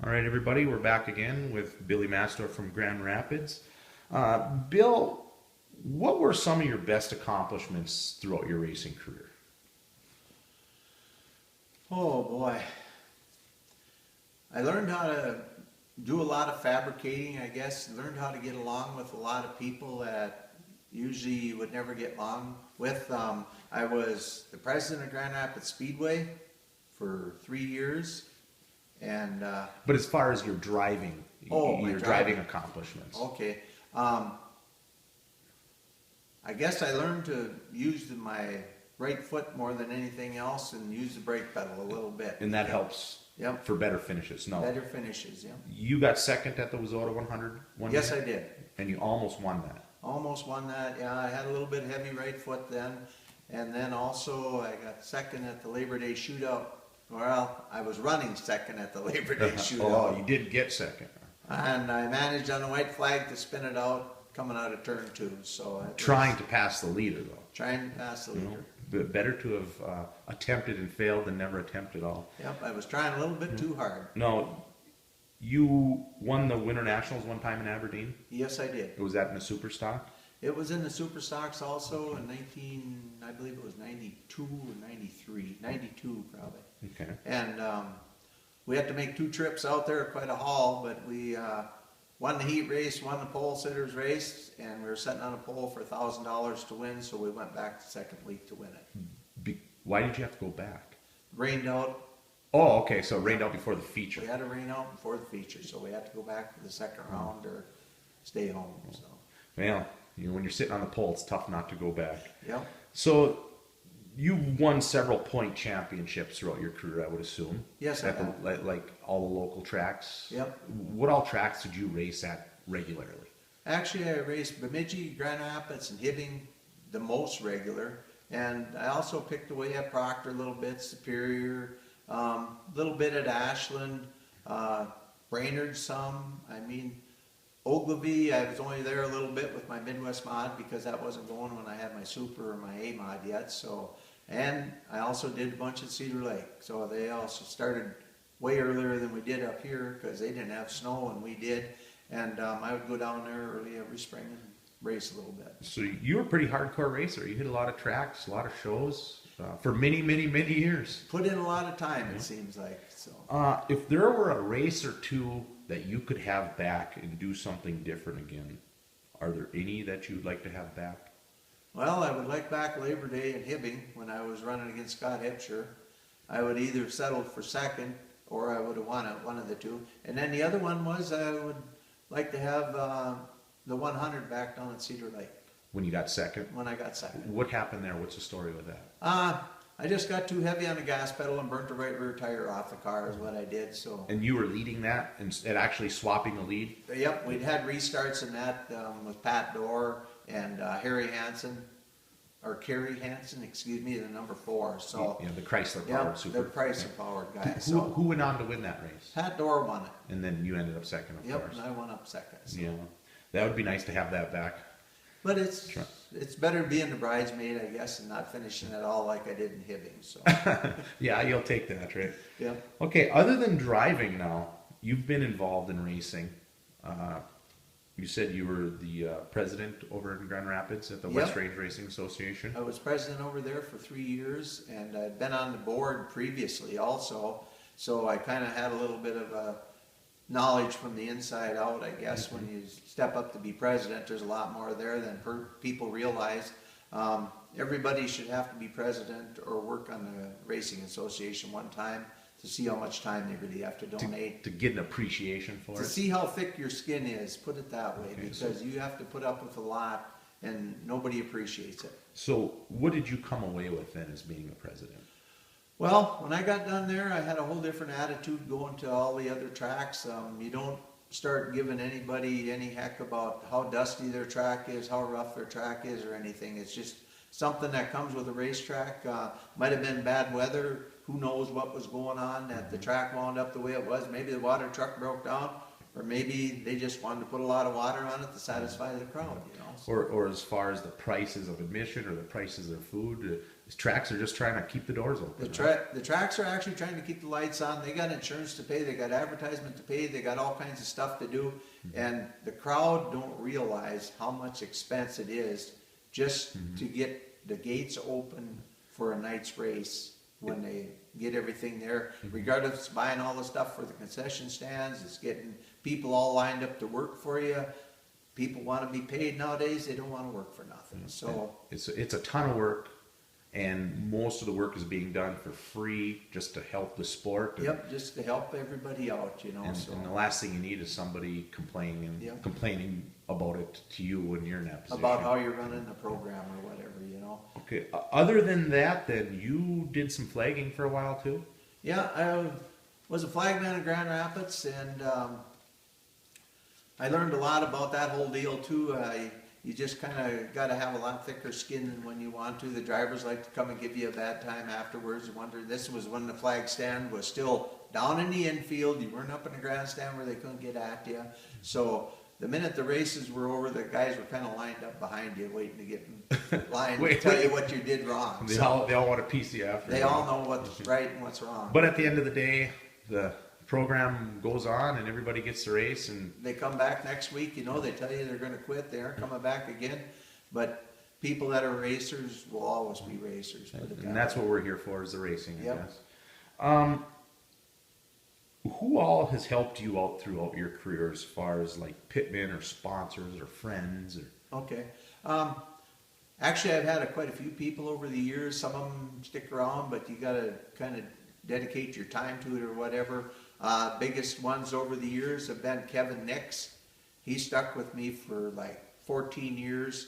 All right, everybody, we're back again with Billy Matzdorf from Grand Rapids. Bill, what were some of your best accomplishments throughout your racing career? Oh boy. I learned how to do a lot of fabricating, I guess. Learned how to get along with a lot of people that usually you would never get along with. I was the president of Grand Rapids Speedway for 3 years. And But as far as your driving, my your driving accomplishments. okay. Um, I guess I learned to use my right foot more than anything else and use the brake pedal a little bit. And that helps Yep. for better finishes. No, Better finishes, yeah. you got second at the Wazota 100 one Yes, year? I did. And you almost won that. Almost won that. Yeah, I had a little bit heavy right foot then. And then also I got second at the Labor Day shootout. Well, I was running second at the Labor Day shootout. Oh, you did get second. And I managed on the white flag to spin it out coming out of turn two. So Trying to pass the leader, though. trying to pass the You know, leader. but better to have attempted and failed than never attempt at all. Yep, I was trying a little bit too hard. No, you won the Winter Nationals one time in Aberdeen. Yes, I did. Was that in the Super Stock? It was in the Super Stocks also in I believe it was 92 or 93. 92 probably. Okay. And we had to make 2 trips out there, quite a haul, but we won the heat race, won the pole sitters race, and we were sitting on a pole for $1,000 to win, so we went back the second week to win it. Why did you have to go back? Rained out. Oh, okay, so it rained out before the We feature. had to rain out before the feature, so we had to go back for the second round or stay home. So, Well, when you're sitting on the pole, it's tough not to go back. yep. So you won several point championships throughout your career, I would assume. Yes, I At have. like all the local tracks. Yep. What all tracks did you race at regularly? Actually, I raced Bemidji, Grand Rapids, and Hibbing the most regular. And I also picked away at Proctor a little bit, Superior, a little bit at Ashland, Brainerd some. I mean, Ogilvy, I was only there a little bit with my Midwest mod because that wasn't going when I had my Super or my A mod yet. So, and I also did a bunch at Cedar Lake. So they also started way earlier than we did up here because they didn't have snow and we did. And I would go down there early every spring and race a little bit. So you were a pretty hardcore racer. You hit a lot of tracks, a lot of shows for many, many, many years. Put in a lot of time, it seems like. So, If there were a race or two that you could have back and do something different again, are there any that you'd like to have back? well, I would like back Labor Day in Hibbing when I was running against Scott Hipsher. I would either settle for second or I would have won it, one of the two. And then the other one was I would like to have the 100 back down at Cedar Lake When you got second? when I got second. What happened there? What's the story with that? I just got too heavy on the gas pedal and burnt the right rear tire off the car is what I did. So, And you were leading that and actually swapping the lead? yep, we'd had restarts in that with Pat Dorr and Harry Hansen, or Kerry Hansen, excuse me, the number 4. So, Yeah, the Chrysler yeah, powered super. the Chrysler powered guy. Who, So, who went on to win that race? Pat Dorr won it. And then you ended up second, of Yep, course. and I went up second. So. Yeah, that would be nice to have that back. But it's Sure. it's better being the bridesmaid, I guess, and not finishing it all like I did in Hibbing. So, Yeah, you'll take that, right? yeah. Okay, other than driving now, you've been involved in racing. You said you were the president over in Grand Rapids at the Yep. West Range Racing Association. I was president over there for 3 years, and I'd been on the board previously also, so I kind of had a little bit of a knowledge from the inside out, I guess. When you step up to be president, there's a lot more there than people realize. Everybody should have to be president or work on the racing association one time to see how much time they really have to donate. To get an appreciation for To it. see how thick your skin is, put it that way, Okay, because you have to put up with a lot and nobody appreciates it. So, what did you come away with then as being a president? Well, when I got done there, I had a whole different attitude going to all the other tracks. You don't start giving anybody any heck about how dusty their track is, how rough their track is, or anything. It's just something that comes with a racetrack. Might have been bad weather. Who knows what was going on that the track wound up the way it was. Maybe the water truck broke down. or maybe they just wanted to put a lot of water on it to satisfy the crowd, you know. So, Or as far as the prices of admission or the prices of food, the tracks are just trying to keep the doors open. the tracks are actually trying to keep the lights on. They got insurance to pay, they got advertisement to pay, they got all kinds of stuff to do. And the crowd don't realize how much expense it is just to get the gates open for a night's race when they get everything there. Regardless of buying all the stuff for the concession stands, it's getting people all lined up to work for you. People want to be paid nowadays, they don't want to work for nothing. So it's a ton of work, and most of the work is being done for free just to help the sport. yep, just to help everybody out, you know. And the last thing you need is somebody complaining about it to you when you're in that position. About how you're running the program or whatever, you know. Okay. Other than that, then you did some flagging for a while too. Yeah, I was a flagman in Grand Rapids, and I learned a lot about that whole deal too. You just kind of got to have a lot thicker skin than when you want to. The drivers like to come and give you a bad time afterwards. Wonder, this was when the flag stand was still down in the infield. You weren't up in the grandstand where they couldn't get at you. So the minute the races were over, the guys were kind of lined up behind you, waiting to get in line to tell you what you did wrong. They all want a piece of you after. They all know what's right and what's wrong. But at the end of the day, the program goes on and everybody gets to race, and They come back next week, you know, they tell you they're going to quit, they aren't coming back again. But people that are racers will always be racers. Put it that and that's way. what we're here for, is the racing, I Yep. guess. Who all has helped you out throughout your career, as far as like pitmen or sponsors or friends? Or Okay. Actually, I've had quite a few people over the years. Some of them stick around, but you got to kind of dedicate your time to it or whatever. Biggest ones over the years have been Kevin Nix. He stuck with me for like 14 years.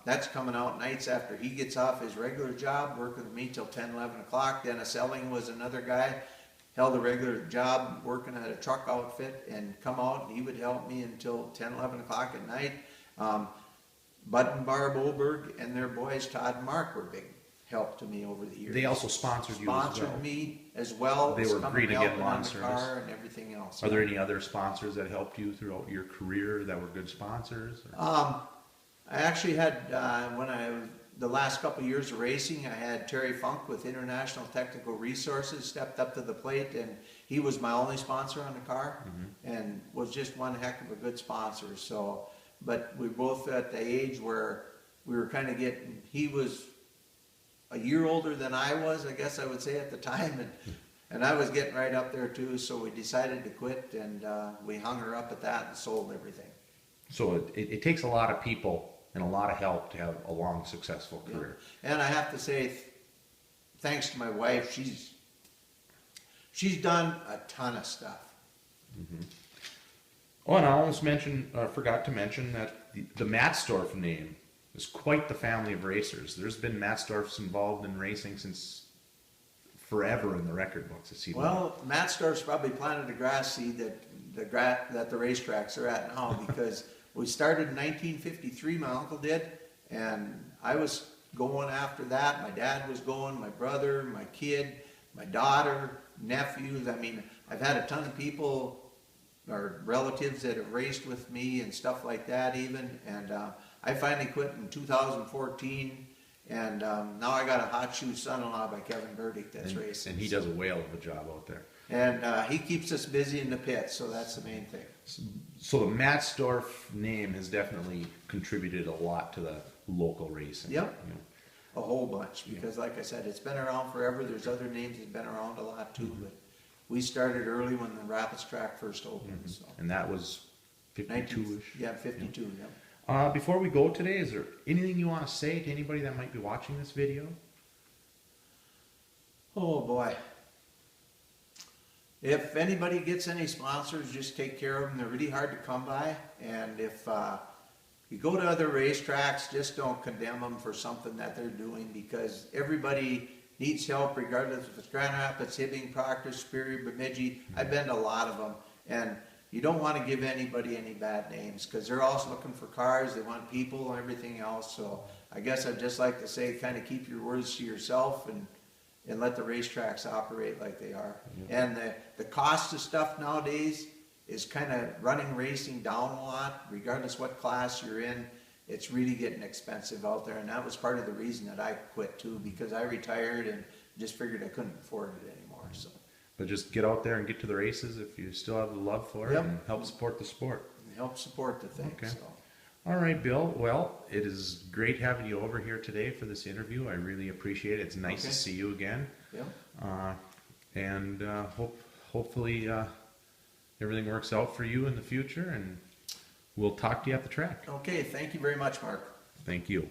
That's coming out nights after he gets off his regular job, working with me till 10, 11 o'clock. Dennis Elling was another guy, held a regular job working at a truck outfit and come out and he would help me until 10, 11 o'clock at night. Bud and Barb Oberg and their boys, Todd and Mark, were big help to me over the years. they also sponsored you as well. Sponsored me as well. They as were coming green and again helping lawn on the service. car and everything else. Are there any other sponsors that helped you throughout your career that were good sponsors? Or? I actually had, the last couple of years of racing, I had Terry Funk with International Technical Resources stepped up to the plate, and he was my only sponsor on the car, and was just one heck of a good sponsor. So, but we both at the age where we were kind of getting, he was a year older than I was, I guess I would say at the time, and I was getting right up there too, so we decided to quit, and we hung her up at that and sold everything. So it takes a lot of people and a lot of help to have a long, successful career. Yeah. And I have to say, thanks to my wife, she's done a ton of stuff. Oh, and I almost forgot to mention that the Matzdorf name is quite the family of racers. There's been Matzdorfs involved in racing since forever in the record books. It seems Well, Matzdorf's probably planted a grass seed that the racetracks are at now, because we started in 1953, my uncle did, and I was going after that. My dad was going, my brother, my kid, my daughter, nephews. I mean, I've had a ton of people or relatives that have raced with me and stuff like that even, and I finally quit in 2014, and now I got a hot shoe son-in-law by Kevin Burdick that's racing. and he does a whale of a job out there. And he keeps us busy in the pit, so that's the main thing. So the Matzdorf name has definitely contributed a lot to the local racing. Yep. You know. A whole bunch, because like I said, it's been around forever. There's other names that's been around a lot too, but we started early when the Rapids track first opened. So. And that was 52-ish. Yeah, 52, yeah. Before we go today, is there anything you want to say to anybody that might be watching this video? Oh boy. If anybody gets any sponsors, just take care of them. They're really hard to come by. And if you go to other racetracks, just don't condemn them for something that they're doing, because everybody needs help, regardless if it's Grand Rapids, Hibbing, Proctor, Superior, Bemidji. I've been to a lot of them. And you don't want to give anybody any bad names, because they're also looking for cars. They want people and everything else. So I guess I'd just like to say, kind of keep your words to yourself and let the racetracks operate like they are. And the cost of stuff nowadays is kind of running racing down a lot, regardless what class you're in. It's really getting expensive out there, and that was part of the reason that I quit too, because I retired and just figured I couldn't afford it anymore. So, But just get out there and get to the races if you still have the love for it, Yep. and help support the sport. help support the thing. Okay. So, All right, Bill. Well, it is great having you over here today for this interview. I really appreciate it. It's nice to Okay. see you again. yeah. And hopefully everything works out for you in the future, and we'll talk to you at the track. Okay. Thank you very much, Mark. Thank you.